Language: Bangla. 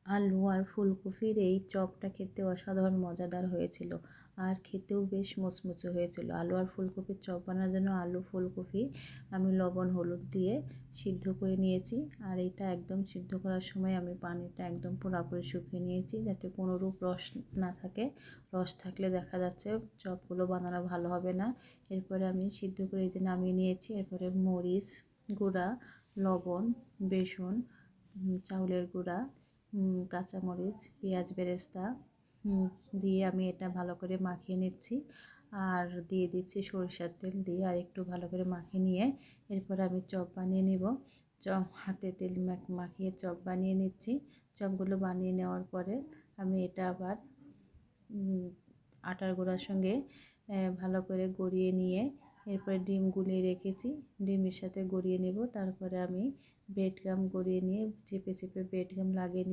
আলু আর ফুলকপির এই চপটা খেতে অসাধারণ মজাদার হয়েছিল আর খেতেও বেশ মুচমুচে হয়েছিল। আলু আর ফুলকপির চপ বানানোর জন্য আলু ফুলকপি আমি লবণ হলুদ দিয়ে সিদ্ধ করে নিয়েছি। আর এটা একদম সিদ্ধ করার সময় আমি পানিটা একদম পুরোপুরি শুকিয়ে নিয়েছি, যাতে কোনোরূপ রস না থাকে। রস থাকলে দেখা যাচ্ছে চপগুলো বানানো ভালো হবে না। এরপরে আমি সিদ্ধ করে এই যে নামিয়ে নিয়েছি। এরপরে মরিচ গুঁড়া, লবণ, বেসন, চাউলের গুঁড়া, কাঁচামরিচ, পেঁয়াজ বেরেস্তা দিয়ে আমি এটা ভালো করে মাখিয়ে নিচ্ছি। আর দিয়ে দিচ্ছি সরিষার তেল দিয়ে আর একটু ভালো করে মাখিয়ে নিয়ে এরপর আমি চপ বানিয়ে নিব। চপ হাতে তেল মাখিয়ে চপ বানিয়ে নিচ্ছি। চপগুলো বানিয়ে নেওয়ার পরে আমি এটা আবার আটার গুঁড়ার সঙ্গে ভালো করে গড়িয়ে নিয়ে এরপরে ডিম গুলিয়ে রেখেছি, ডিমের সাথে গড়িয়ে নেব। তারপরে আমি ব্রেড গাম গড়িয়ে নিয়ে চেপে চেপে ব্রেড গাম লাগিয়ে